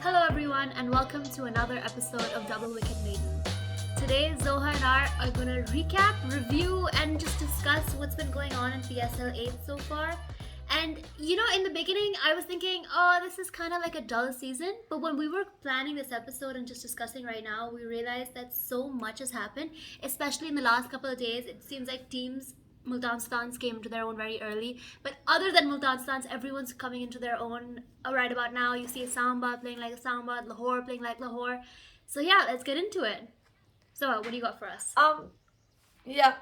Hello everyone and welcome to another episode of Double Wicket Maiden. Today Zoha and I are going to recap, review and just discuss what's been going on in PSL8 so far. And in the beginning I was thinking, this is kind of like a dull season. But when we were planning this episode and just discussing right now, we realized that so much has happened, especially in the last couple of days. It seems like teams Multan Sultans came into their own very early. But other than Multan Sultans, everyone's coming into their own right about now. You see Islamabad playing like Islamabad, Lahore playing like Lahore. So yeah, let's get into it. So what do you got for us?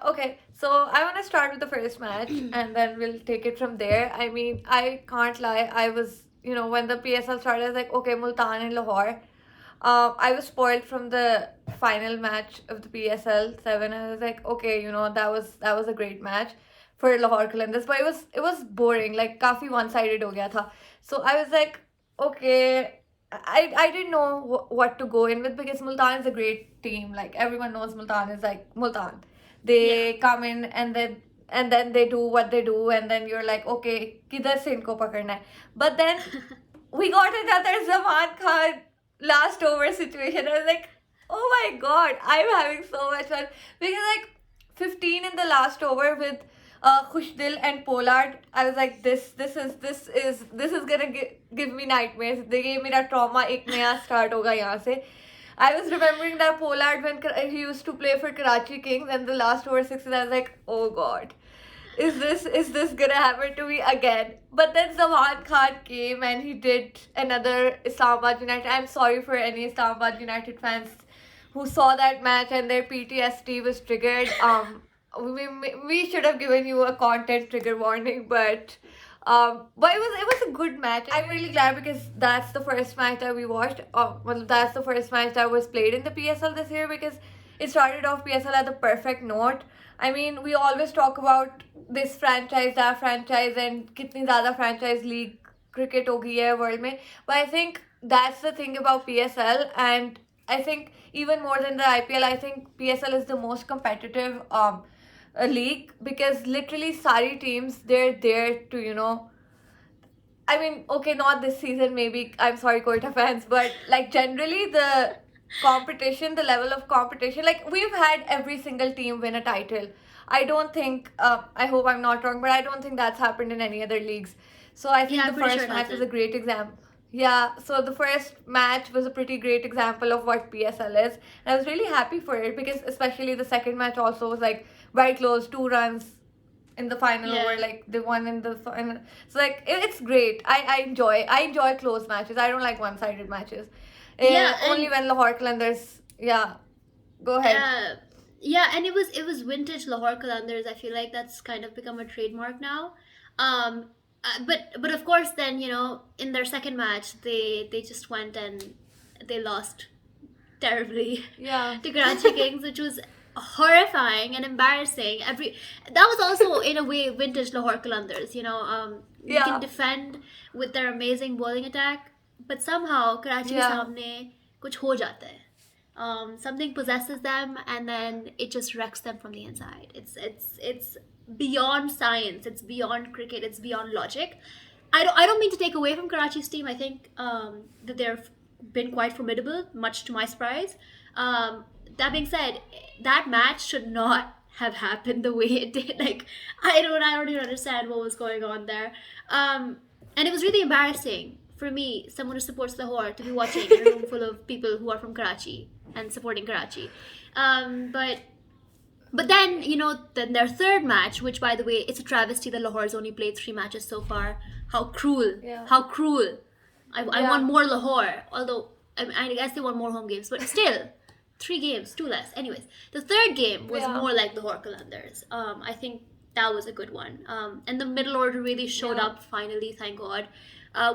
Okay. So I want to start with the first match and then we'll take it from there. I mean, I can't lie. I was, when the PSL started, I was like, okay, Multan and Lahore. I was spoiled from the final match of the PSL7. I was like, okay, that was a great match for Lahore Qalandars, but it was boring. Like, काफी one-sided हो गया था. So I was like, okay, I didn't know what to go in with because Multan is a great team. Like everyone knows Multan is like Multan. They come in and then they do what they do and then you're like, okay, किधर से इनको पकड़ना है? But then we got another Zaman Khan last over situation. I was like, oh my god, I'm having so much fun because like 15 in the last over with Khushdil and Pollard. I was like, this is gonna give me nightmares. They gave me that trauma. एक नया start होगा यहाँ से. I was remembering that Pollard when he used to play for Karachi Kings and the last over sixes. I was like, oh god, is this gonna happen to me again? But then Zaman Khan came and he did another Islamabad United. I'm sorry for any Islamabad United fans who saw that match and their PTSD was triggered. We should have given you a content trigger warning, but it was a good match. I'm really glad because that's the first match that we watched. That's the first match that was played in the PSL this year because it started off PSL at the perfect note. I mean, we always talk about this franchise, that franchise, and kitni zyada franchise league cricket ho gayi hai world mein. But I think that's the thing about PSL, and I think even more than the IPL, I think PSL is the most competitive a league because literally sari teams, they're there to I mean, okay, not this season maybe, I'm sorry Quetta fans, but like generally the competition, the level of competition, like we've had every single team win a title. I don't think I hope I'm not wrong, but I don't think that's happened in any other leagues. So I think the first match was a great example. Yeah, so the first match was a pretty great example of what PSL is. And I was really happy for it because especially the second match also was like very close, 2 runs in the final over, like they won in the final. So like it's great. I enjoy close matches. I don't like one-sided matches. Only when Lahore Qalandars. Yeah, go ahead. And it was vintage Lahore Qalandars. I feel like that's kind of become a trademark now. But of course then in their second match they just went and they lost terribly to Karachi Kings, which was horrifying and embarrassing. That was also in a way vintage Lahore Qalandars. You can defend with their amazing bowling attack, but somehow Karachi ke samne kuch ho jata hai. Something possesses them and then it just wrecks them from the inside. It's beyond science, it's beyond cricket, it's beyond logic. I don't mean to take away from Karachi's team. I think that they've been quite formidable, much to my surprise. That being said, that match should not have happened the way it did. Like I don't even understand what was going on there. And it was really embarrassing for me, someone who supports Lahore, to be watching in a room full of people who are from Karachi and supporting Karachi. But then, then their third match, which by the way, it's a travesty that Lahore's only played 3 matches so far. How cruel. Yeah. How cruel. I want more Lahore, although I guess they want more home games, but still, 3 games, 2 less. Anyways, the third game was more like Lahore Qalandars. I think that was a good one. And the middle order really showed up finally, thank God,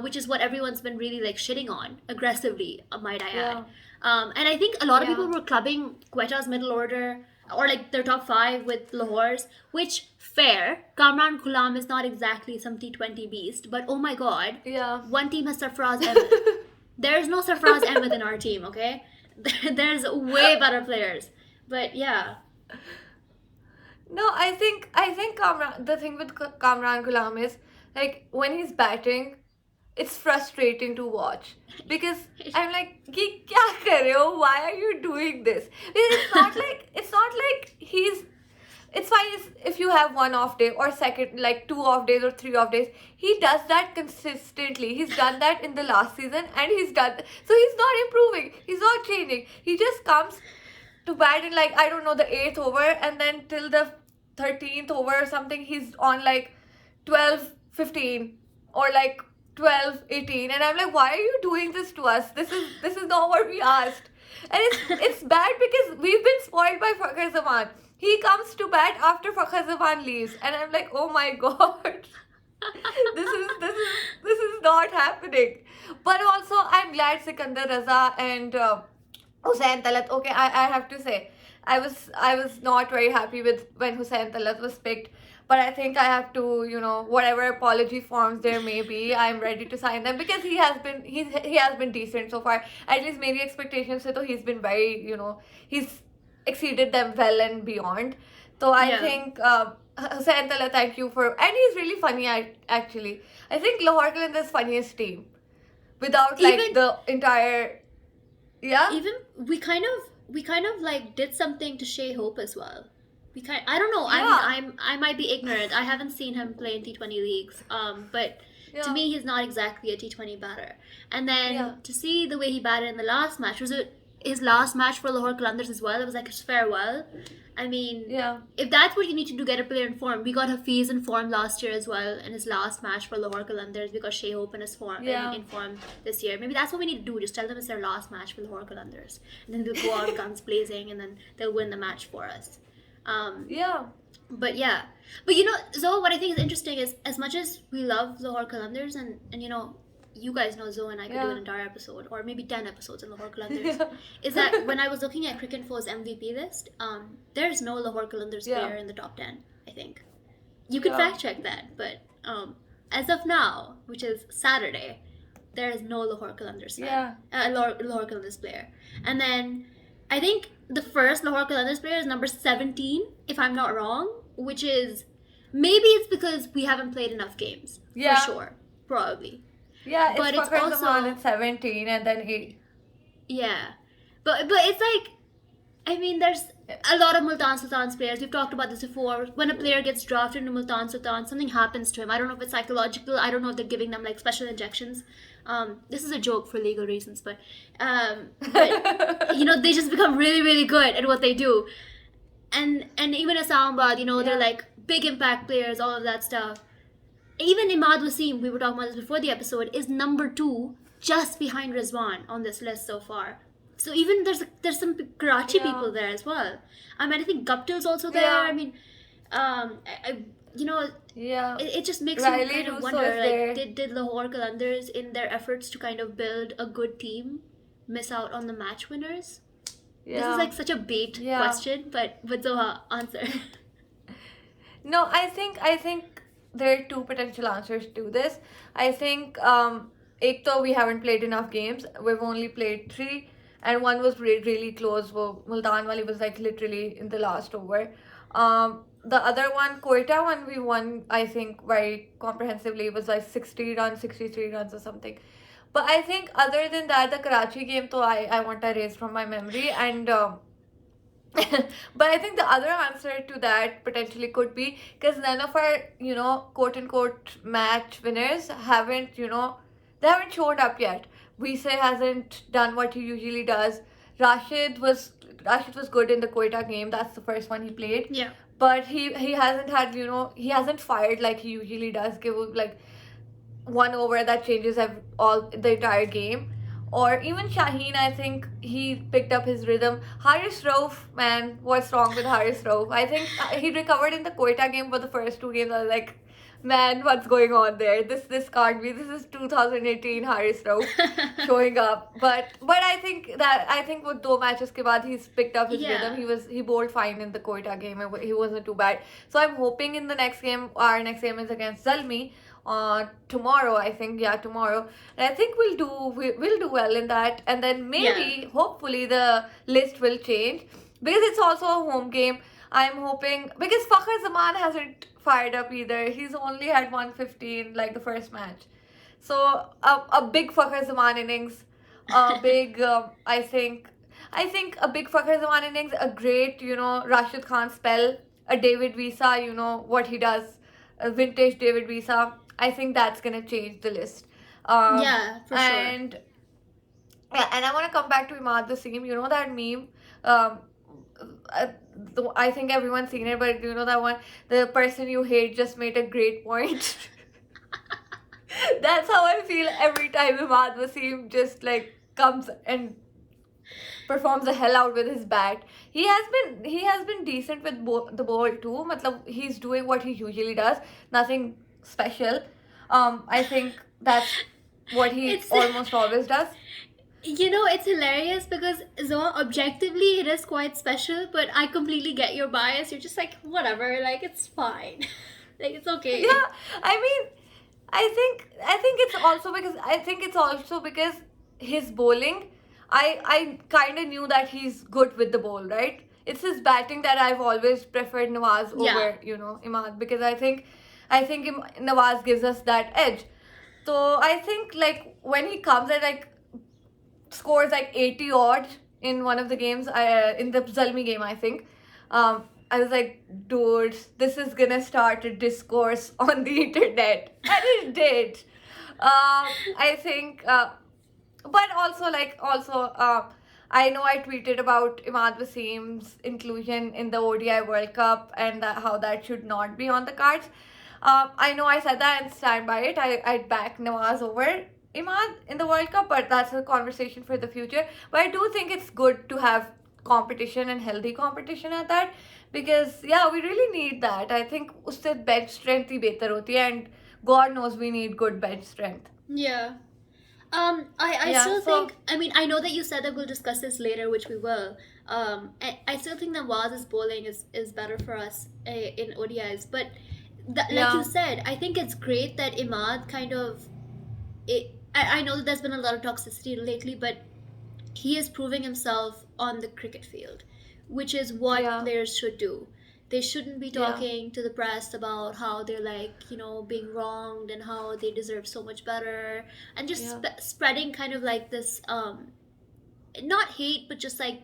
which is what everyone's been really like shitting on aggressively, might I add. And I think a lot of people were clubbing Quetta's middle order or like their top 5 with Lahore's, which fair. Kamran Ghulam is not exactly some T20 beast, but oh my god, one team has Sarfaraz Ahmed. There's no Sarfaraz Ahmed in our team, okay? There's way better players, but yeah. No, I think Kamran, the thing with Kamran Ghulam is like when he's batting, it's frustrating to watch because I'm like, "Ye kya kar rahe ho? Why are you doing this?" Because it's not like he's. It's fine if you have one off day or second, like 2 off days or 3 off days. He does that consistently. He's done that in the last season, and he's done. So he's not improving. He's not changing. He just comes to bat in, like, I don't know, the 8th over, and then till the 13th over or something, he's on like 12-15 or like 12-18, and I'm like, why are you doing this to us? This is not what we asked. And it's bad because we've been spoiled by Fakhar Zaman. He comes to bat after Fakhar Zaman leaves, and I'm like, oh my god. This is not happening. But also, I'm glad Sikandar Raza and Hussain Talat. Okay, I have to say, I was not very happy with when Hussain Talat was picked. But I think I have to, whatever apology forms there may be, I'm ready to sign them because he has been decent so far. At least मेरी expectations से तो he's been very, he's exceeded them well and beyond. So I Yeah. think Hussain Talat, thank you for, and he's really funny actually. I think Lahore Qalandars funniest team without like Even- the entire, yeah. Even we kind of like did something to Shea Hope as well. I don't know. Yeah. I mean, I might be ignorant. I haven't seen him play in T20 leagues. But Yeah. to me, he's not exactly a T20 batter. And then Yeah. to see the way he batted in the last match, was it his last match for Lahore Qalandars as well? It was like his farewell. I mean, Yeah. if that's what you need to do, get a player in form. We got Hafiz in form last year as well in his last match for Lahore Qalandars. We got Shea Hope in his form Yeah. in form this year. Maybe that's what we need to do. Just tell them it's their last match for Lahore Qalandars, and then they'll go out guns blazing, and then they'll win the match for us. Yeah. But yeah, Zoe, what I think is interesting is as much as we love Lahore Qalandars, and you guys know Zoe and I could do Yeah. an entire episode or maybe 10 episodes on Lahore Qalandars. Yeah. Is that when I was looking at Cricinfo's MVP list, there's no Lahore Qalandars Yeah. player in the top 10, I think. You could Yeah. fact check that, but as of now, which is Saturday, there is no Lahore Qalandars fan. Lahore Qalandars player. And then I think the first Lahore Qalandars player is number 17, if I'm not wrong, which is maybe it's because we haven't played enough games. Yeah. For sure. Probably. Yeah, But it's it's Fakhar also- Zaman at 17 and then he. Yeah. But it's like, I mean, there's a lot of Multan Sultan's players. We've talked about this before. When a player gets drafted into Multan Sultan, something happens to him. I don't know if it's psychological. I don't know if they're giving them like special injections. This is a joke for legal reasons, but they just become really, really good at what they do. And even Islamabad, they're Yeah. like big impact players, all of that stuff. Even Imad Wasim, we were talking about this before the episode, is number 2, just behind Rizwan on this list so far. So even there's some Karachi Yeah. people there as well. I mean, I think Guptil's also there. Yeah. I mean, Yeah. it just makes Riley you kind of Russo wonder, is like, there. did Lahore Qalandars, in their efforts to kind of build a good team, miss out on the match winners? Yeah. This is like such a bait Yeah. question, but Zoha, answer. No, I think there are 2 potential answers to this. I think ek to we haven't played enough games. We've only played 3, and one was really close. Well, Multan wali was like literally in the last over. The other one, Quetta one, we won, I think, very comprehensively. It was like 60 runs, 63 runs or something. But I think other than that, the Karachi game, though, I want to erase from my memory. And but I think the other answer to that potentially could be because none of our, quote unquote match winners haven't, they haven't showed up yet. Vise hasn't done what he usually does. Rashid was good in the Quetta game. That's the first one he played. Yeah. But he hasn't had, he hasn't fired like he usually does. Give like one over that changes the entire game. Or even Shaheen, I think he picked up his rhythm. Haris Rauf, man, what's wrong with Haris Rauf? I think he recovered in the Quetta game, but the first 2 games I was like, man, what's going on there? This can't be. This is 2018 Haris Rauf showing up. But I think with 2 matches ke baad he's picked up his Yeah. rhythm. He bowled fine in the Quetta game. He wasn't too bad. So I'm hoping in the next game, our next game is against Zalmi. Tomorrow, I think, tomorrow, and I think we'll do well in that, and then maybe hopefully the list will change because it's also a home game. I'm hoping because Fakhar Zaman hasn't fired up either. He's only had 115 like the first match, So a big Fakhar Zaman innings, a big I think a big Fakhar Zaman innings, a great Rashid Khan spell, a David Visa, what he does, a vintage David Visa. I think that's gonna change the list. Yeah, for sure. And yeah, and I want to come back to Imad Wasim. You know that meme? Um, I think everyone's seen it, but you know that one? The person you hate just made a great point. That's how I feel every time Imad Wasim just like comes and performs the hell out with his bat. He has been decent with the ball too. Matlab, he's doing what he usually does. Nothing special. I think that's what he It's almost always does. it's hilarious because Zoa, objectively, it is quite special, but I completely get your bias. You're just like, whatever, like, it's fine. Like, it's okay. Yeah, I mean, I think it's also because his bowling, I kind of knew that he's good with the ball, right? It's his batting that I've always preferred Nawaz Yeah. over, Imad, because I think Nawaz gives us that edge. So I think like when he comes and like scores like 80 odd in one of the games, in the Zalmi game, I think. I was like, dude, this is gonna start a discourse on the internet. And it did. I think, but I know I tweeted about Imad Wasim's inclusion in the ODI World Cup and how that should not be on the cards. I know I said that and stand by it. I'd back Nawaz over Imad in the World Cup, but that's a conversation for the future. But I do think it's good to have competition and healthy competition at that, because yeah, we really need that. I think usse bench strength hi behtar hoti hai, and God knows we need good bench strength. Yeah. I Yeah, still so think, I mean, I know that you said that we'll discuss this later, which we will. I still think that Waz's bowling is better for us in ODIs, but like you yeah, said, I think it's great that Imad kind of I know that there's been a lot of toxicity lately, but he is proving himself on the cricket field, which is what yeah, players should do. They shouldn't be yeah, talking to the press about how they're like, being wronged and how they deserve so much better, and just yeah, spreading kind of like this, not hate, but just like,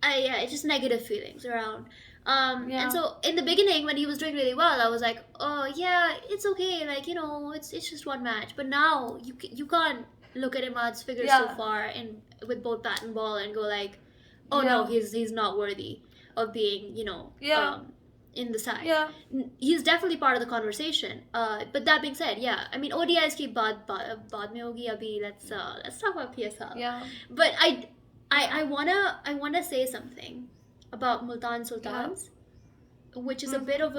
yeah, just negative feelings around. And yeah, so in the beginning, when he was doing really well, I was like, oh yeah, it's okay, like it's just one match. But now you can't look at Imad's figures so yeah, far and with both bat and ball and go like, oh no, yeah, he's not worthy of being yeah, in the side. yeah, He's definitely part of the conversation. But that being said, yeah, I mean ODIs ki baad mein hogi abhi. Let's talk about PSL. yeah, But I wanna say something about Multan yeah, Sultans, which is a mm-hmm, bit of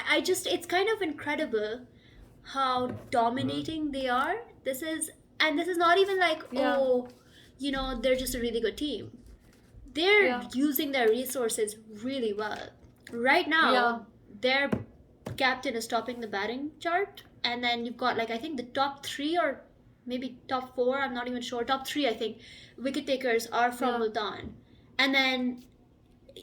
I just, it's kind of incredible how dominating they are. This is not even like, yeah, oh, they're just a really good team. They're yeah, using their resources really well. Right yeah, now, their captain is topping the batting chart, and then you've got, like, I think the top three, or maybe top four, I'm not even sure, top three, I think, wicket takers are from yeah, Multan. And then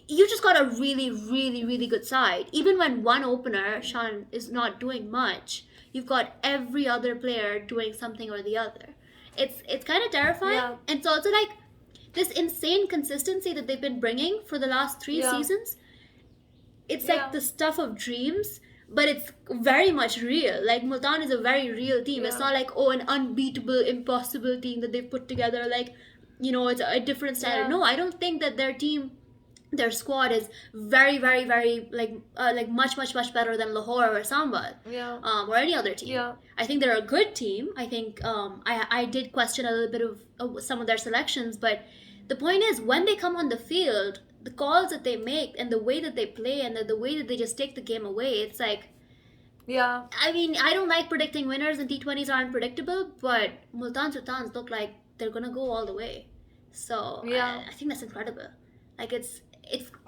you just got a really, really, really good side. Even when one opener, Shan, is not doing much, you've got every other player doing something or the other. It's kind of terrifying. yeah, And it's also like this insane consistency that they've been bringing for the last three yeah, seasons. It's like yeah, the stuff of dreams, but it's very much real. Like Multan is a very real team. It's yeah, not like, oh, an unbeatable, impossible team that they've put together. Like, it's a different standard. yeah, No, I don't think that their squad is very, very, very like much, much, much better than Lahore or Sambat, yeah, or any other team. yeah, I think they're a good team. I think I did question a little bit of some of their selections, but the point is, when they come on the field, the calls that they make and the way that they play and the way that they just take the game away, it's like, yeah, I mean, I don't like predicting winners, and T20s are unpredictable, but Multan Sultans look like they're gonna go all the way. So yeah. I think that's incredible. Like it's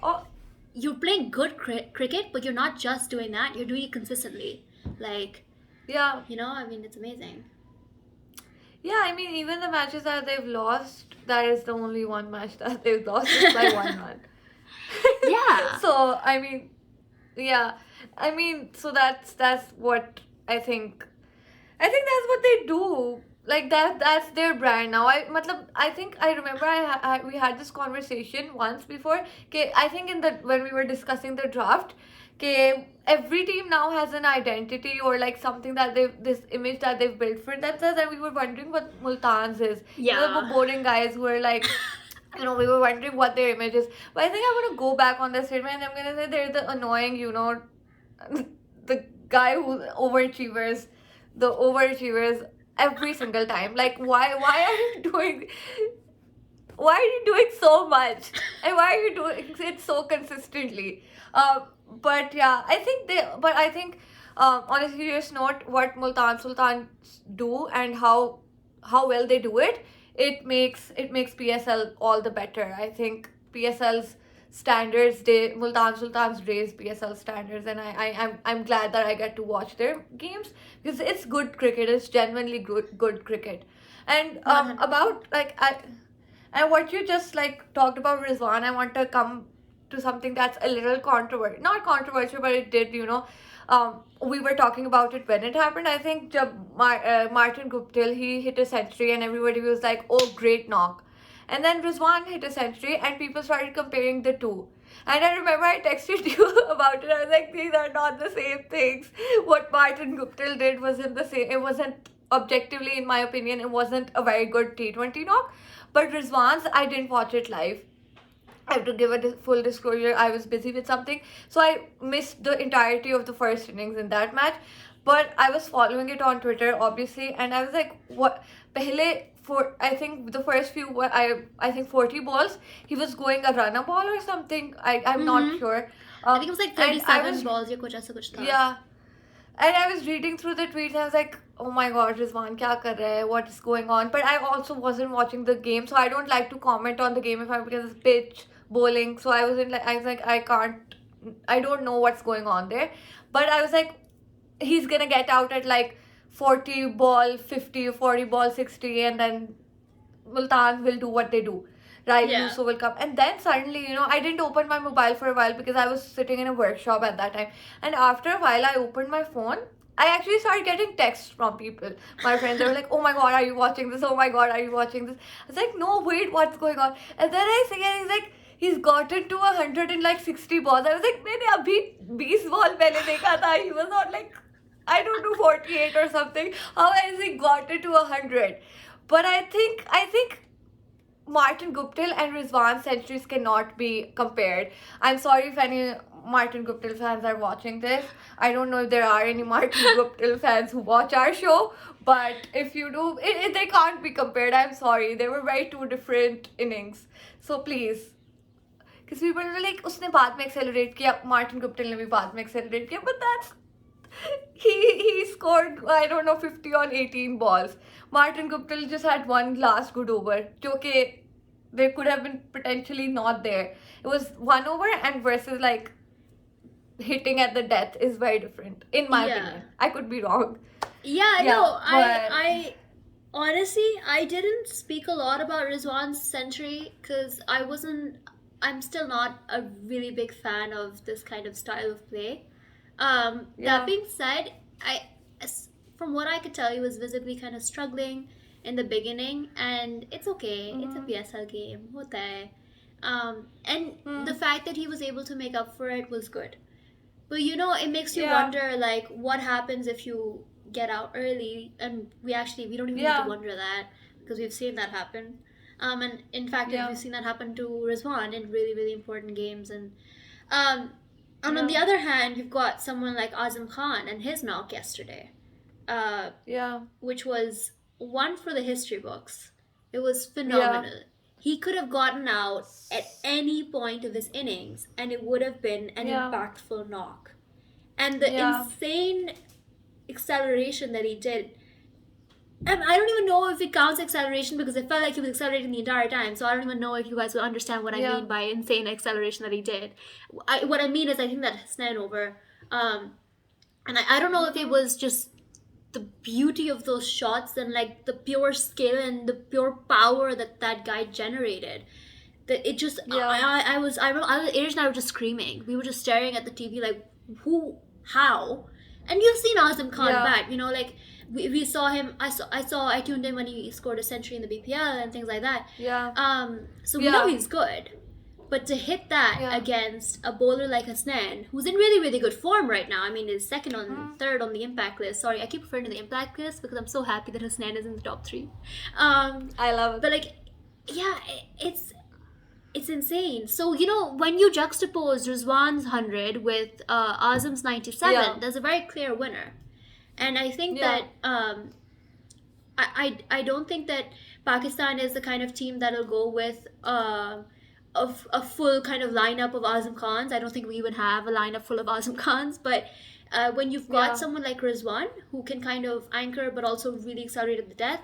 Oh, you're playing good cricket, but you're not just doing that. You're doing it consistently. Like, yeah, I mean, it's amazing. yeah. I mean, even the matches that they've lost, that is the only one match that they've lost is by 1 run. Yeah. So I mean, yeah. I mean, so that's what I think. I think that's what they do. Like that's their brand now. I think I remember we had this conversation once before. Okay, I think in the when we were discussing the draft, okay, every team now has an identity or like something that they've this image that they've built for themselves, and we were wondering what Multan's is. You know, the Yeah. boring guys who are like, we were wondering what their image is. But I think I'm gonna go back on this statement and I'm gonna say they're the annoying, the guy who overachievers every single time. Like why are you doing so much? And why are you doing it so consistently? But yeah, I think on a serious note, what Multan Sultan do and how well they do it, it makes PSL all the better. I think PSL's standards, Multan Sultans raise PSL standards, and I'm glad that I get to watch their games because it's good cricket. It's genuinely good cricket. And 100%. about like and what you just like talked about Rizwan, I want to come to something that's a little controversial, not controversial, but it did, we were talking about it when it happened. I think Martin Guptill, he hit a century and everybody was like, oh, great knock. And then Rizwan hit a century and people started comparing the two. And I remember I texted you about it. I was like, these are not the same things. What Martin Guptill did wasn't the same. It wasn't, objectively, in my opinion, it wasn't a very good T20 knock. But Rizwan's, I didn't watch it live. I have to give a full disclosure. I was busy with something, so I missed the entirety of the first innings in that match. But I was following it on Twitter, obviously, and I was like, "What?" Pehle for I think the first few, I think 40 balls, he was going a runner ball or something. I'm not Mm-hmm. sure. I think it was like And I 37 was balls या कुछ ऐसा कुछ था. yeah, and I was reading through the tweets and I was like, oh my god, Rizwan, kya kar raha hai? What is going on? But I also wasn't watching the game, so I don't like to comment on the game if I'm because it's pitch, bowling. So I was like, I don't know what's going on there. But I was like, he's gonna get out at like 40 ball 50, 40 ball 60, and then Multan will do what they do. Riley Yeah. Musso will come. And then suddenly, I didn't open my mobile for a while because I was sitting in a workshop at that time. And after a while, I opened my phone. I actually started getting texts from people. My friends, they were like, oh my god, are you watching this? Oh my god, are you watching this? I was like, no, wait, what's going on? And then I see, and he's like, he's gotten to 100 in like 60 balls. I was like, मैंने अभी 20 ball पहले देखा था. He was not like, I don't know, 48 or something. How has he gotten to 100? But I think Martin Guptill and Rizwan's centuries cannot be compared. I'm sorry if any Martin Guptill fans are watching this. I don't know if there are any Martin Guptill fans who watch our show, but if you do, they can't be compared. I'm sorry. They were very two different innings. So please. Because people were like, उसने बाद में accelerate किया, Martin Guptill ने भी बाद में accelerate किया, but that's he scored, I don't know, 50 on 18 balls. Martin Guptill just had one last good over. Okay, they could have been potentially not there. It was one over, and versus like hitting at the death is very different, in my Yeah. opinion. I could be wrong. Yeah, Yeah, no, but- I honestly, I didn't speak a lot about Rizwan's century because I'm still not a really big fan of this kind of style of play. Yeah. That being said, from what I could tell, he was visibly kind of struggling in the beginning, and it's okay. It's a PSL game. Hota hai. And the fact that he was able to make up for it was good. But it makes you Yeah. wonder, like, what happens if you get out early? And we don't even need Yeah. to wonder that because we've seen that happen. And in fact, Yeah. we've seen that happen to Rizwan in really, really important games. And on Yeah. the other hand, you've got someone like Azim Khan and his knock yesterday, Yeah. which was one for the history books. It was phenomenal. He could have gotten out at any point of his innings, and it would have been an Yeah. impactful knock. And the Yeah. insane acceleration that he did. And I don't even know if it counts acceleration because it felt like he was accelerating the entire time. So I don't even know if you guys will understand what I Yeah. mean by insane acceleration that he did. What I mean is I think that Snan over. And I don't know if it was just the beauty of those shots and like the pure skill and the pure power that guy generated. That it just Yeah. I remember Irish and I were just screaming. We were just staring at the TV like how? And you've seen Azim Khan Yeah. bat, like we saw him. I tuned in when he scored a century in the BPL and things like that. Yeah. So we know Yeah. he's good. But to hit that Yeah. against a bowler like Hasnan, who's in really, really good form right now, I mean, is Hmm. third on the impact list. Sorry, I keep referring to the impact list because I'm so happy that Hasnan is in the top three. I love it. But like, yeah, it's insane. So when you juxtapose Rizwan's 100 with Azam's 97, Yeah. there's a very clear winner. And I think Yeah. that I don't think that Pakistan is the kind of team that'll go with a full kind of lineup of Azam Khans. I don't think we even have a lineup full of Azam Khans. But when you've got Yeah. someone like Rizwan who can kind of anchor but also really accelerate at the death,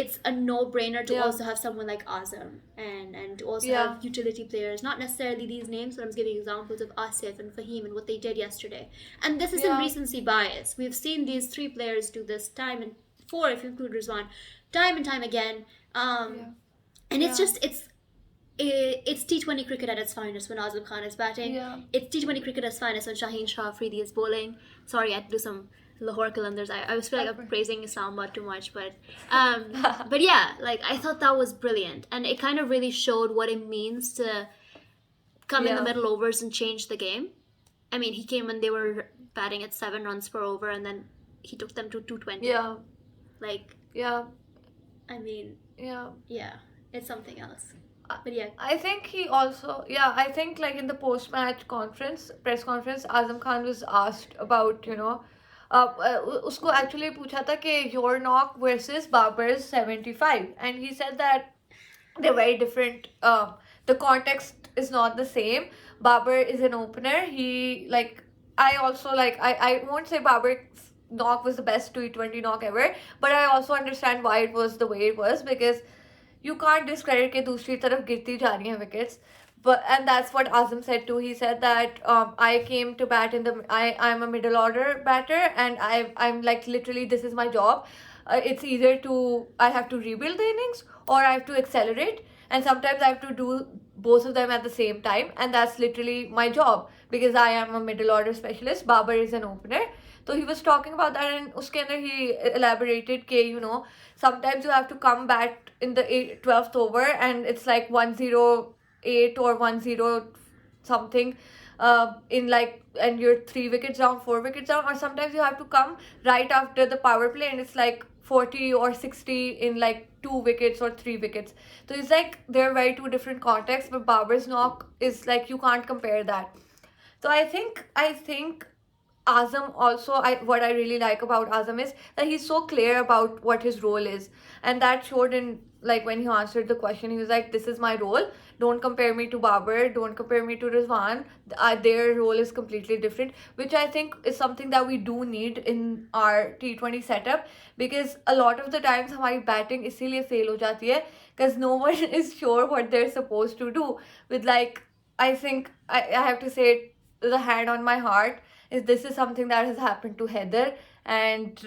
it's a no-brainer to Yeah. also have someone like Azam and to also Yeah. have utility players. Not necessarily these names, but I'm just giving examples of Asif and Fahim and what they did yesterday. And this isn't Yeah. recency bias. We've seen these three players do this time and four if you include Rizwan, time and time again. Yeah. And it's Yeah. just it's T20 cricket at its finest when Azam Khan is batting. Yeah. It's T20 cricket at its finest when Shaheen Shah Afridi is bowling. Sorry, I had to do some Lahore Qalandars. I was feeling like I'm praising Islamabad too much, but yeah, like I thought that was brilliant, and it kind of really showed what it means to come in the Yeah. middle overs and change the game. I mean, he came when they were batting at 7 runs per over, and then he took them to 220. Yeah. Like, Yeah. I mean, Yeah. yeah, it's something else. But yeah, I think he also, yeah, I think like in the post-match press conference, Azam Khan was asked about, उसको actually पूछा था कि your knock versus Babar's 75, and he said that they're very different. The context is not the same. Babar is an opener. He like I also like I won't say Babar's knock was the best T20 knock ever, but I also understand why it was the way it was, because you can't discredit के दूसरी तरफ गिरती जा रही हैं wickets. But and that's what Azam said too. He said that I came to bat in the I'm a middle order batter, and I'm like literally this is my job. It's either to I have to rebuild the innings or I have to accelerate, and sometimes I have to do both of them at the same time, and that's literally my job because I am a middle order specialist. Babar is an opener. So he was talking about that, and uske andar he elaborated ke sometimes you have to come back in the 12th over and it's like 108 or 10 something in like, and you're 3 wickets down, 4 wickets down, or sometimes you have to come right after the power play and it's like 40 or 60 in like 2 wickets or 3 wickets. So it's like they're very two different contexts, but Babar's knock is like you can't compare that. So I think Azam also, what I really like about Azam is that he's so clear about what his role is, and that showed in like when he answered the question. He was like, "This is my role. Don't compare me to Babar. Don't compare me to Rizwan. Their role is completely different," which I think is something that we do need in our T20 setup, because a lot of the times हमारी batting इसीलिए fail हो जाती है because no one is sure what they're supposed to do. With like, I think I have to say it with a hand on my heart, is this is something that has happened to Haider, and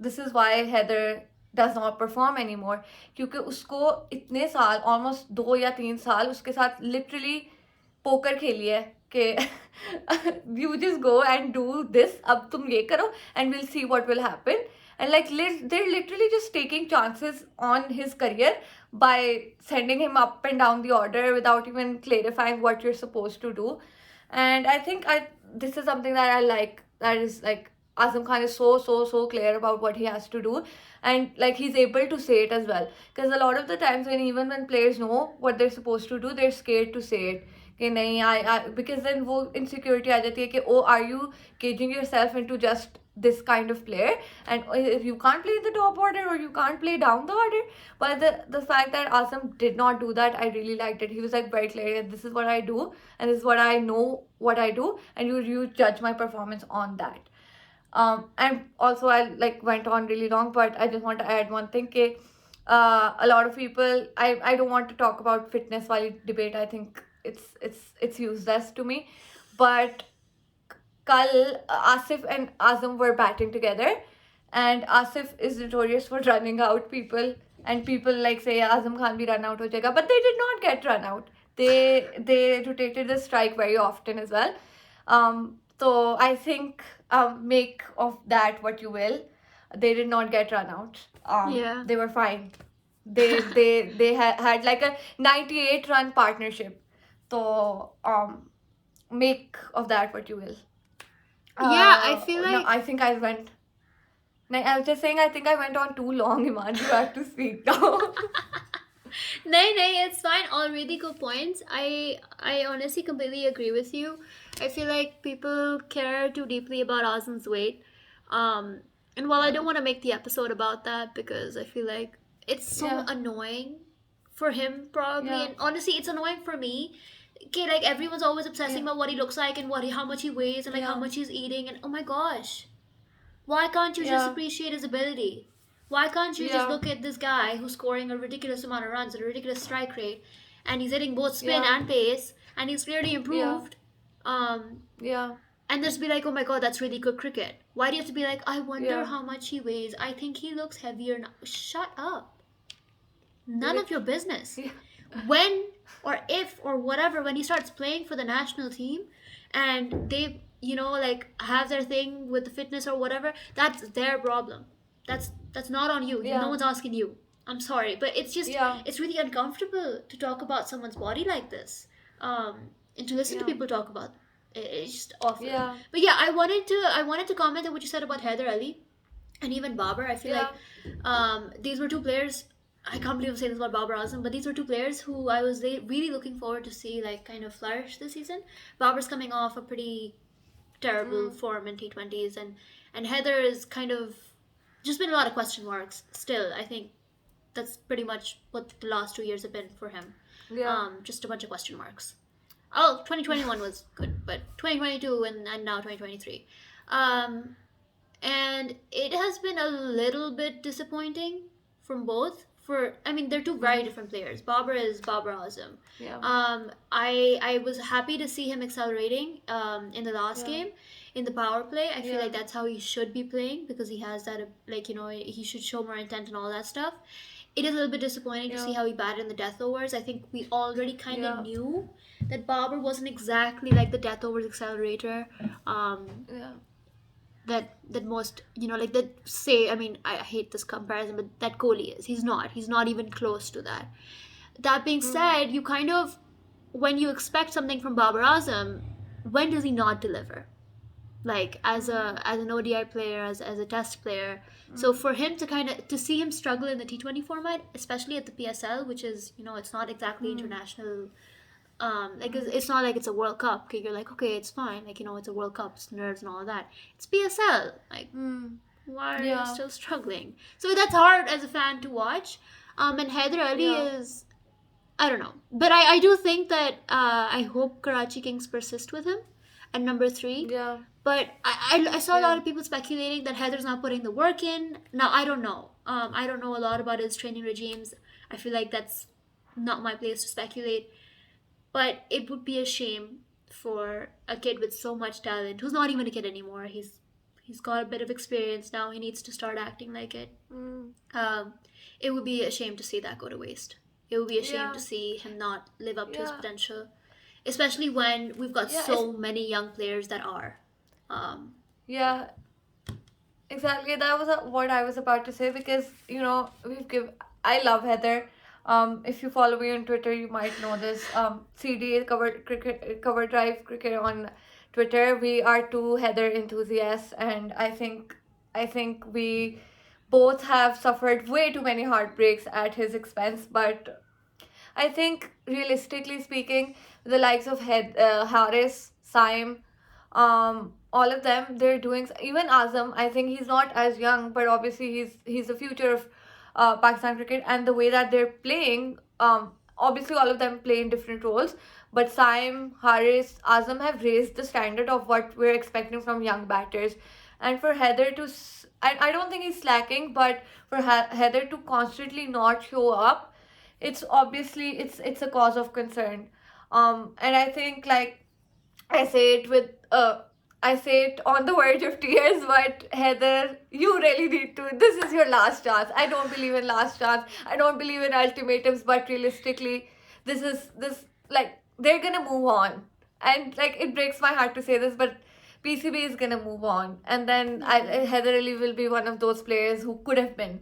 this is why Haider does not perform anymore, क्योंकि उसको इतने साल almost 2 या 3 साल उसके साथ literally poker खेली है कि you just go and do this, अब तुम ये करो and we'll see what will happen. And like they're literally just taking chances on his career by sending him up and down the order without even clarifying what you're supposed to do. And I think this is something that I like, that is like Azam Khan is so clear about what he has to do, and like he's able to say it as well, because a lot of the times when players know what they're supposed to do, they're scared to say it कि नहीं I because then वो insecurity आ जाती है कि oh, are you caging yourself into just this kind of player, and if you can't play in the top order or you can't play down the order. But the fact that Azam did not do that, I really liked it. He was like very clear that this is what I do and this is what I know what I do, and you judge my performance on that. And also I like went on really long, but I just want to add one thing कि a lot of people, I don't want to talk about fitness wali debate. I think it's useless to me, but Kal, Asif and Azam were batting together, and Asif is notorious for running out people, and people like say Azam Khan bhi run out ho jayega, but they did not get run out. They rotated the strike very often as well. So I think make of that what you will. they did not get run out. Yeah. They were fine. They had like a 98 run partnership. So make of that what you will. Yeah, I feel No, like I think I went. No, I was just saying, I think I went on too long, Iman. You have to speak now. nay, it's fine. All really good points. I honestly completely agree with you. I feel like people care too deeply about Azam's weight. Um, and while I Yeah. don't want to make the episode about that because I feel like it's so Yeah. annoying for him probably, Yeah. and honestly, it's annoying for me. Okay, like everyone's always obsessing Yeah. about what he looks like and how much he weighs and like how Yeah. much he's eating, and oh my gosh, why can't you just Yeah. appreciate his ability? Why can't you just Yeah. look at this guy who's scoring a ridiculous amount of runs at a ridiculous strike rate, and he's hitting both spin Yeah. and pace, and he's clearly Yeah. improved, um, Yeah. and just be like, oh my god, that's really good cricket. Why do you have to be like, I wonder Yeah. how much he weighs? I think he looks heavier now. Shut up. None of Lit- your business. Yeah. When or if or whatever, when he starts playing for the national team and they, like have their thing with the fitness or whatever, that's their problem. That's not on you. No Yeah. one's asking you. I'm sorry, but Yeah. it's really uncomfortable to talk about someone's body like this. And to listen to Yeah. people talk about it's just awful. Yeah. But yeah, I wanted to comment on what you said about Haider Ali and even Babar. I feel Yeah. like these were two players. I can't believe I'm saying this about Babar Azam, but these were two players who I was really looking forward to see like kind of flourish this season. Babar's coming off a pretty terrible Mm. form in T20s, and Heather is kind of just been a lot of question marks. Still, I think that's pretty much what the last 2 years have been for him. Yeah. Just a bunch of question marks. Oh, 2021 was good, but 2022 and now 2023. Um, and it has been a little bit disappointing from both. I mean, they're two very different players. Babar is Babar Azam. Yeah. I was happy to see him accelerating in the last Yeah. game in the power play. I feel Yeah. like that's how he should be playing because he has that he should show more intent and all that stuff. It is a little bit disappointing to see Yeah. how he batted in the death overs. I think we already kind of Yeah. knew that Babar wasn't exactly like the death overs accelerator. Yeah. That most like that say, I mean, I hate this comparison, but that Kohli is. He's not even close to that. That being said, you kind of, when you expect something from Babar Azam, when does he not deliver? Like as an ODI player, as a test player. So for him to see him struggle in the T20 format, especially at the PSL, which is it's not exactly international. Like it's not like it's a World Cup. Okay, you're like, okay, it's fine. Like it's a World Cup, it's nerves and all of that. It's PSL. Like, Mm. why are you Yeah. still struggling? So that's hard as a fan to watch. And Haider Ali Yeah. is, I don't know, but I do think that I hope Karachi Kings persist with him at number 3. Yeah. But I saw a lot Yeah. of people speculating that Haider's not putting the work in. Now I don't know. I don't know a lot about his training regimes. I feel like that's not my place to speculate. But it would be a shame for a kid with so much talent, who's not even a kid anymore. He's got a bit of experience now. He needs to start acting like it. Mm. It would be a shame to see that go to waste. It would be a shame Yeah. to see him not live up to his Yeah. potential, especially when we've got Yeah. so many young players that are. Yeah. Exactly. That was what I was about to say because I love Heather. If you follow me on Twitter, you might know this. CD cover drive cricket on Twitter. We are two Heather enthusiasts, and I think we both have suffered way too many heartbreaks at his expense. But I think realistically speaking, the likes of Harris, Saim, all of them, they're doing, even Azam. I think he's not as young, but obviously he's the future of Pakistan cricket, and the way that they're playing, obviously all of them play in different roles, but Saim, Haris, Azam have raised the standard of what we're expecting from young batters. And for Heather to I don't think he's slacking, but for Heather to constantly not show up, it's obviously it's a cause of concern. And I think, like, I say it with I say it on the verge of tears, but Heather, you really need to. This is your last chance. I don't believe in last chance. I don't believe in ultimatums, but realistically, this like they're gonna move on. And like, it breaks my heart to say this, but PCB is gonna move on, and then Haider Ali will be one of those players who could have been.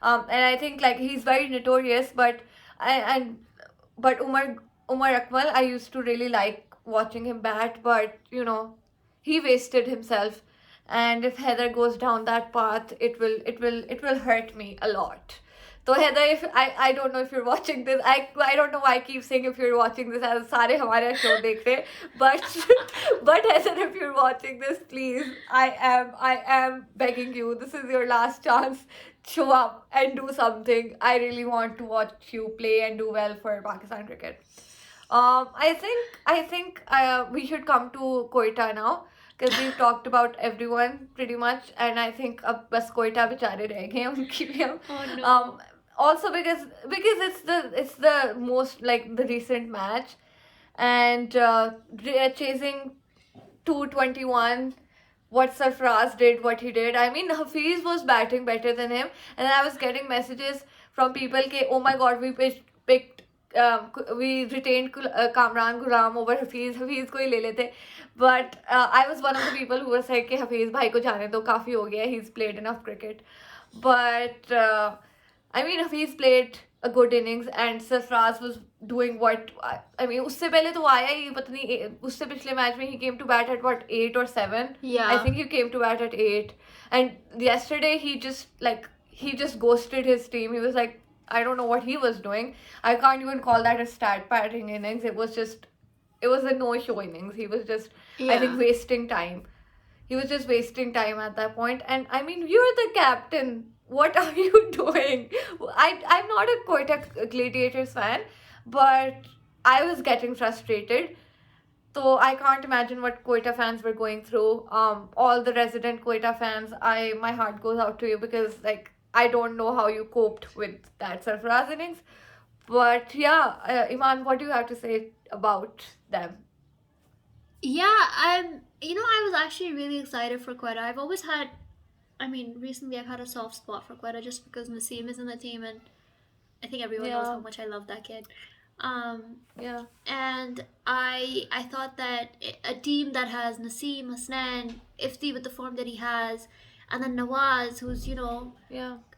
And I think like he's very notorious, but and but Umar Akmal, I used to really like watching him bat, but he wasted himself. And if Heather goes down that path, it will hurt me a lot. So Heather, if I don't know if you're watching this, I don't know why I keep saying if you're watching this, as सारे हमारा show देख रहे, but but Heather, if you're watching this, please, I am begging you. This is your last chance. Show up and do something. I really want to watch you play and do well for Pakistan cricket. I think we should come to Quetta now because we've talked about everyone pretty much, and I think अब बस Quetta बेचारे रह गए हैं उनकी भी हम. Oh no. Also because it's the most like the recent match, and chasing 221. What Sarfraz did, what he did. I mean, Hafiz was batting better than him, and I was getting messages from people ke, oh my god, we retained Kamran Ghuram over Hafiz को ही ले लेते. But I was one of the people who was like कि Hafiz भाई को जाने दो, काफी हो गया, he's played enough cricket. But I mean, Hafiz played a good innings, and Sarfraz was doing what I mean. उससे पहले तो आया ही पता नहीं, उससे पिछले मैच में he came to bat at what 8 or 7. Yeah. I think he came to bat at 8, and yesterday he just ghosted his team. He was like, I don't know what he was doing. I can't even call that a stat padding innings. It was a no-show innings. He was just, I think, wasting time. He was just wasting time at that point. And I mean, you're the captain. What are you doing? I'm not a Quetta Gladiators fan, but I was getting frustrated. So I can't imagine what Quetta fans were going through. All the resident Quetta fans, my heart goes out to you, because like I don't know how you coped with that Sarfaraz innings. But yeah, Iman, what do you have to say about them? Yeah, I was actually really excited for Quetta. I've always had, recently I've had a soft spot for Quetta just because Naseem is in the team, and I think everyone knows how much I love that kid. Yeah. And I thought that a team that has Naseem, Hasnan, Ifti with the form that he has, and then Nawaz, who's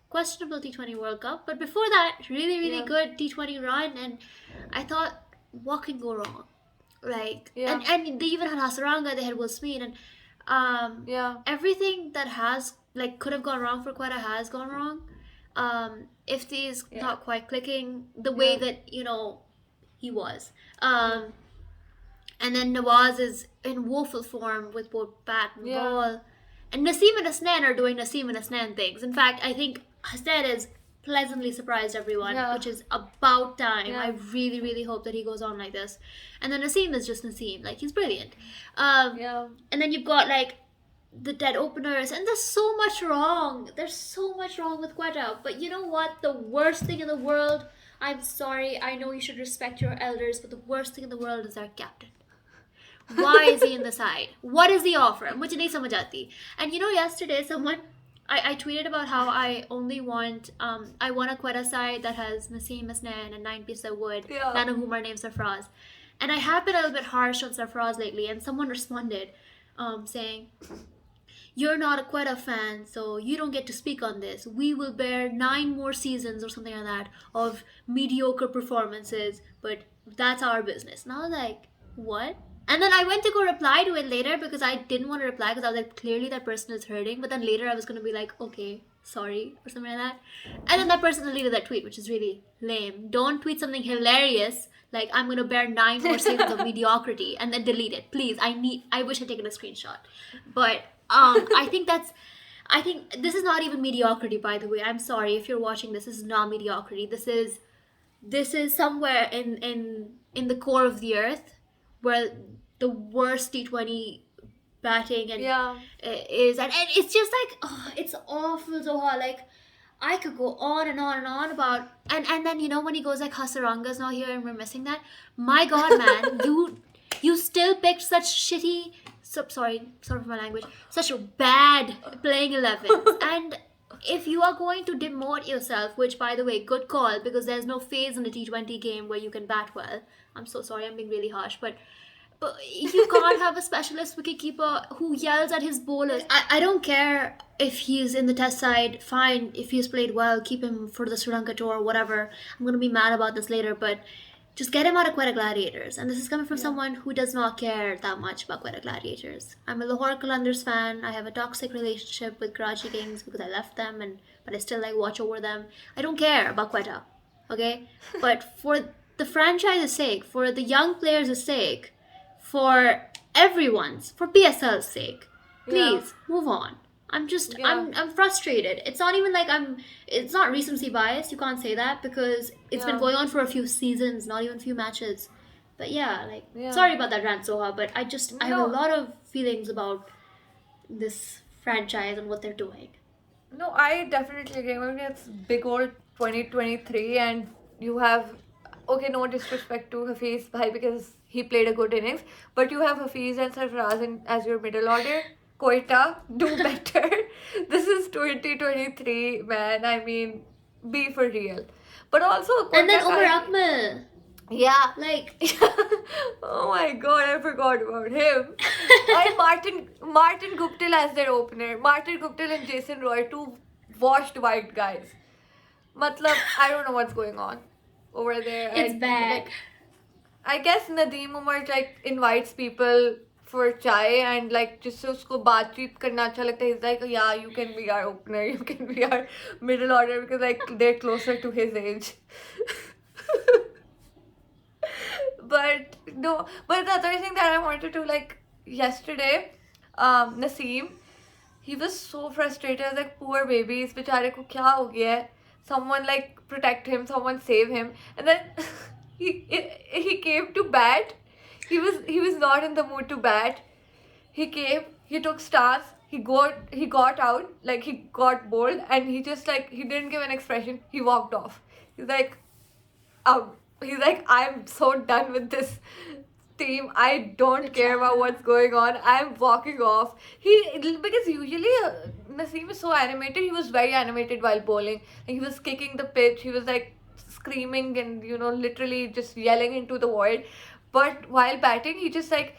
questionable T20 World Cup, but before that, really good T20 run, and I thought, what can go wrong? Like, and they even had Hasaranga, they had Will Smith, and everything that could have gone wrong for Quetta has gone wrong. Ifti is not quite clicking the way that he was. And then Nawaz is in woeful form with both bat and ball. And Naseem and Hasnan are doing Naseem and Hasnan things. In fact, I think Hasnan has pleasantly surprised everyone, which is about time. I really, really hope that he goes on like this. And then Naseem is just Naseem. Like, he's brilliant. And then you've got, like, the dead openers, and there's so much wrong. There's so much wrong with Quetta. But you know what? The worst thing in the world, I'm sorry, I know you should respect your elders, but the worst thing in the world is our captain. Why is he in the side? What is the offer? मुझे नहीं समझ आती. And yesterday someone, I tweeted about how I only want, I want a Quetta side that has Naseem, Hasnan, and 9 pieces of wood, none of whom are named Sarfraz. And I have been a little bit harsh on Sarfraz lately, and someone responded saying, you're not a Quetta fan, so you don't get to speak on this. We will bear 9 more seasons or something like that of mediocre performances, but that's our business. And I was like, what? And then I went to go reply to it later because I didn't want to reply because I was like, clearly that person is hurting. But then later I was going to be like, okay, sorry, or something like that. And then that person deleted that tweet, which is really lame. Don't tweet something hilarious like, I'm going to bear 9 more seasons of mediocrity and then delete it. Please, I wish I'd taken a screenshot. But I think this is not even mediocrity, by the way. I'm sorry if you're watching this. This is not mediocrity. This is somewhere in the core of the earth where the worst T20 batting and is, and it's just like, it's awful, Zoha. Like, I could go on and on and on about, and then when he goes like, Hasaranga's not here and we're missing that. My God, man, you still picked such shitty. Sorry for my language. Such a bad playing 11s. And if you are going to demote yourself, which by the way, good call, because there's no phase in the T20 game where you can bat well. I'm so sorry, I'm being really harsh, but But you can't have a specialist wicketkeeper who yells at his bowlers. I don't care if he's in the test side, fine. If he's played well, keep him for the Sri Lanka tour or whatever. I'm going to be mad about this later, but just get him out of Quetta Gladiators. And this is coming from Yeah. someone who does not care that much about Quetta Gladiators. I'm a Lahore Qalandars fan. I have a toxic relationship with Karachi Kings because I left them, but I still like watch over them. I don't care about Quetta, okay? But for the franchise's sake, for the young players' sake, for everyone's, for PSL's sake, Yeah. please move on. Yeah. I'm frustrated. It's not even like it's not recency bias. You can't say that because it's been Yeah. going on for a few seasons, not even a few matches. But yeah, like Yeah. sorry about that rant, Soha, but I have a No, lot of feelings about this franchise and what they're doing. no, I definitely agree. I mean, it's big old 2023, and you have, okay, no disrespect to Hafiz Bhai because he played a good innings, but you have Hafiz and Sarfaraz as your middle order. Quetta, do better. This is 2023, man. I mean, be for real. But also, And then Quetta, Umar Akmal, yeah. like Oh my god, I forgot about him. And Martin Guptill as their opener. Martin Guptill and Jason Roy, two washed white guys. Matlab, I don't know what's going on over there. it's And back. like, I guess Nadeem Umar like invites people for chai and like just usko baatcheet karna acha lagta hai. He's like, yeah, you can be our opener, you can be our middle order because like they're closer to his age. But no, but the other thing that I wanted to like yesterday, Naseem, he was so frustrated. I was like, poor baby, इस बेचारे को क्या हो गया है? Someone like protect him, someone save him. And then he came to bat. He was not in the mood to bat. He came, he took stance, he got out, like he got bowled, and he just like he didn't give an expression. He walked off. He's like, he's like, I'm so done with this team. I don't care about what's going on. I'm walking off. Because usually Naseem is so animated. He was very animated while bowling. Like, he was kicking the pitch. He was like screaming and literally just yelling into the void. But while batting, he just like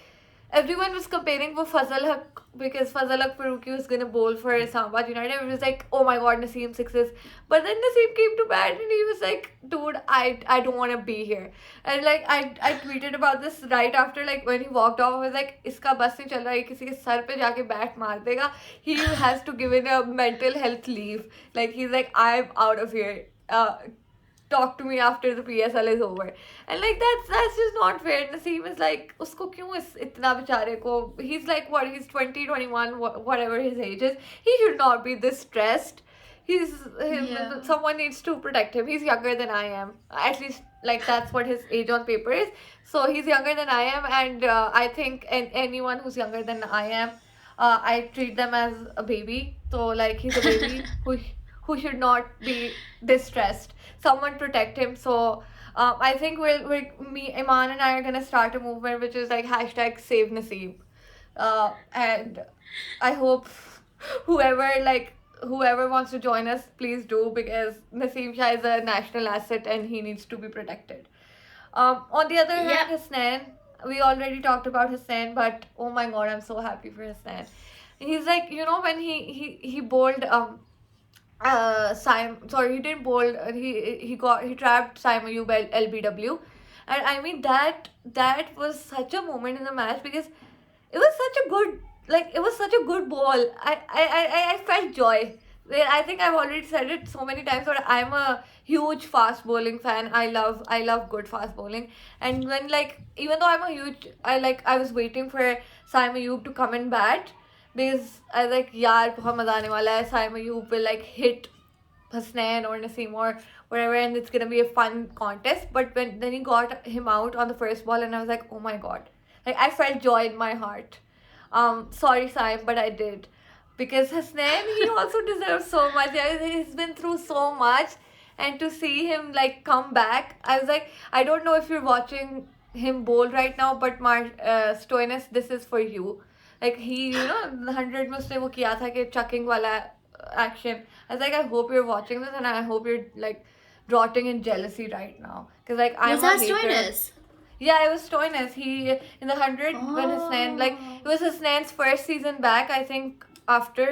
everyone was comparing with Fazal Haq because Fazal Haq Faruqi was gonna bowl for Islamabad United. It was like, oh my god, Naseem sixes. But then Naseem came to bat and he was like, dude, I don't want to be here. And like I tweeted about this right after, like when he walked off. I was like, iska bas nahi chal raha, ye kisi ke sar pe jaake bat maar dega. He has to give in a mental health leave. Like he's like, I'm out of here. Talk to me after the PSL is over. And like that's just not fair. Naseem is like, usko kyun itna bechare ko? He's like, what, he's 20, 21, whatever his age is. He should not be this stressed. Yeah. Someone needs to protect him. He's younger than I am. At least like that's what his age on paper is. So he's younger than I am, and I think anyone who's younger than I am, I treat them as a baby. So like he's a baby who should not be distressed. Someone protect him. So I think me, Iman, and I are gonna start a movement which is like hashtag Save Naseem, and I hope whoever wants to join us, please do, because Naseem Shah is a national asset and he needs to be protected. On the other hand, Yeah. Hasnain, we already talked about Hasnain, but oh my god, I'm so happy for Hasnain. He's like, when he bowled he didn't bowl. He trapped Simon Ayub LBW, and I mean that was such a moment in the match because it was such a good ball. I felt joy. I think I've already said it so many times, but I'm a huge fast bowling fan. I love good fast bowling, and when like even though I was waiting for Simon Ayub to come and bat because I was like, yaar, बहुत मजा आने वाला है. Simon Ayub will like hit Hasnain or Naseem or whatever, and it's gonna be a fun contest. But then he got him out on the first ball, and I was like, oh my god, like I felt joy in my heart. Sorry, Simon, but I did because Hasnain, he also deserves so much. He's been through so much, and to see him like come back, I was like, I don't know if you're watching him bowl right now, but Stoinis, this is for you. Like he, 100 में उसने वो किया था कि chucking वाला action. I was like, I hope you're watching this, and I hope you're like rotting in jealousy right now, because like I'm Was a that hater. Stoinis? Yeah, it was Stoinis. He in the 100 when Hasnain, like Oh. it was Hasnain's first season back, I think, after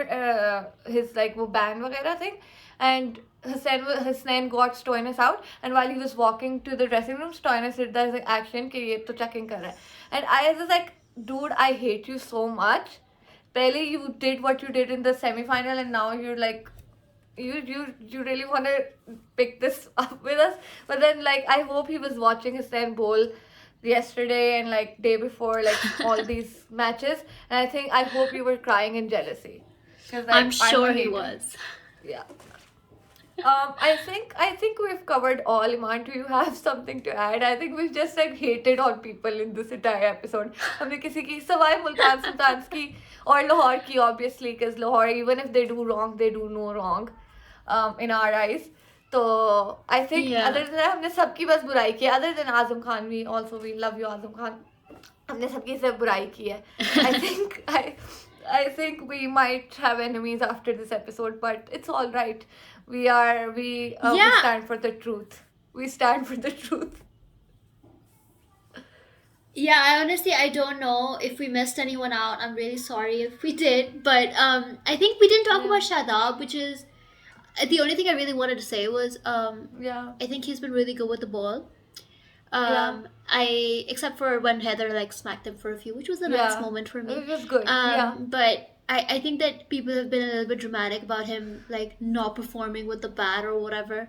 his like वो ban वगैरह thing, and Hasnain got Stoinis out, and while he was walking to the dressing room, Stoinis did that like, action कि ये तो checking कर रहा है, and I was like, dude, I hate you so much. Pehले you did what you did in the semi-final, and now you're like, you really want to pick this up with us. But then like I hope he was watching Hussein Bowl yesterday and like day before, like all these matches, and I hope you were crying in jealousy, because I'm like, sure a he hater. was. Yeah. I think we've covered all. Iman, do you have something to add? I think we've just like hated on people in this entire episode. हमने किसी की Sawai Multan sultans की और लाहौर की, obviously, because Lahore, even if they do wrong, they do no wrong, in our eyes. So I think Yeah. other than that, हमने सबकी बस बुराई की. Other than Azam Khan, we love you, Azam Khan. हमने सबकी सिर्फ बुराई की है. I think we might have enemies after this episode, but it's all right. We Yeah. stand for the truth. We stand for the truth. Yeah, I don't know if we missed anyone out. I'm really sorry if we did, but I think we didn't talk Yeah. about Shadab, which is the only thing I really wanted to say was Yeah. I think he's been really good with the ball. Yeah. Except for when Haider like smacked him for a few, which was a nice Yeah. moment for me. It was good. Yeah. But I think that people have been a little bit dramatic about him like not performing with the bat or whatever.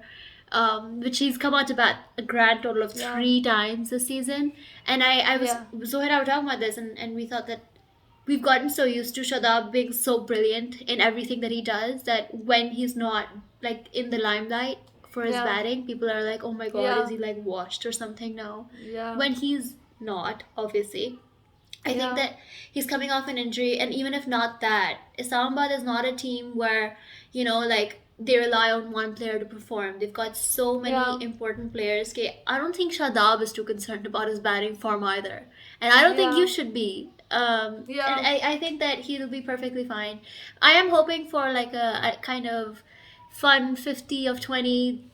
Which he's come out to bat a grand total of Yeah. 3 times this season. And I was Yeah. Zohair, I was talking about this, and we thought that we've gotten so used to Shadab being so brilliant in everything that he does that when he's not like in the limelight for his Yeah. batting, people are like, oh my god, Yeah. is he like washed or something now? Yeah. When he's not, obviously. I Yeah. think that he's coming off an injury, and even if not that, Islamabad is not a team where, like they rely on one player to perform. They've got so many Yeah. important players. Okay, I don't think Shadab is too concerned about his batting form either. And I don't think Yeah. you should be. Yeah. And I think that he'll be perfectly fine. I am hoping for like a kind of fun 50 of 20,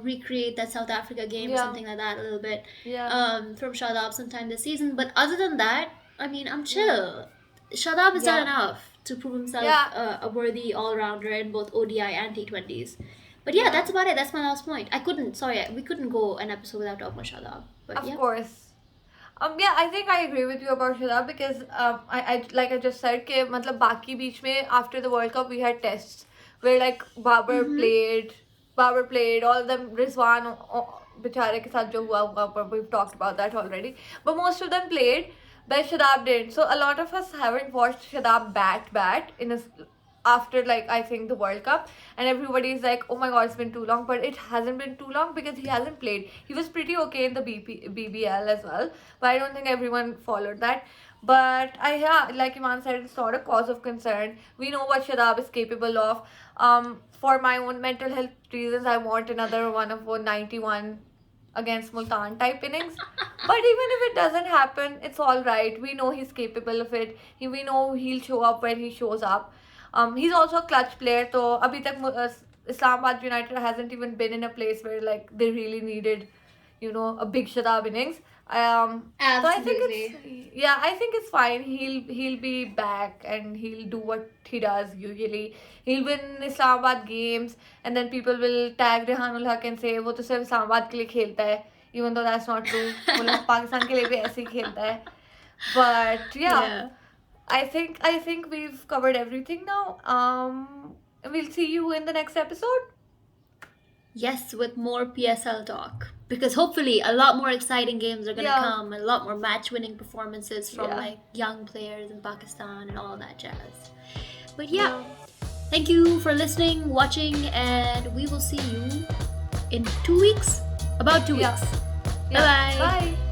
recreate that South Africa game or Yeah. something like that a little bit Yeah. from Shadab sometime this season. But other than that, I mean, I'm chill. Shadab has done Yeah. enough to prove himself Yeah. a worthy all-rounder in both ODI and T20s. But yeah, Yeah. that's about it. That's my last point. We couldn't go an episode without talking about Shadab. But Of yeah. course. Yeah, I think I agree with you about Shadab, because I like I just said कि मतलब बाकी बीच में after the World Cup we had tests where like Babar played, all of them, Rizwan बेचारे के साथ जो हुआ, but we've talked about that already. But most of them played, but Shadab didn't. So a lot of us haven't watched Shadab bat in his after like I think the World Cup, and everybody's like, oh my god, it's been too long, but it hasn't been too long because he hasn't played. He was pretty okay in the BBL as well, but I don't think everyone followed that. But like Iman said, it's not a cause of concern. We know what Shadab is capable of. For my own mental health reasons, I want another one of 91 against Multan type innings. But even if it doesn't happen, it's all right. We know he's capable of it. We know he'll show up when he shows up. He's also a clutch player. So abhi tak Islamabad United hasn't even been in a place where like they really needed, a big Shadab innings. So I think it's fine. He'll be back and he'll do what he does usually. He'll win Islamabad games, and then people will tag Rehanul Haq and say वो तो सिर्फ Islamabad के लिए खेलता है, even though that's not true. वो लोग पाकिस्तान के लिए भी ऐसे ही खेलता है. But yeah. I think we've covered everything now. We'll see you in the next episode. Yes, with more PSL talk. Because hopefully a lot more exciting games are going to Yeah. come, and a lot more match-winning performances from Yeah. like young players in Pakistan and all that jazz. But yeah, thank you for listening, watching, and we will see you in 2 weeks. About 2 Yeah. weeks. Yeah. Bye-bye. Bye.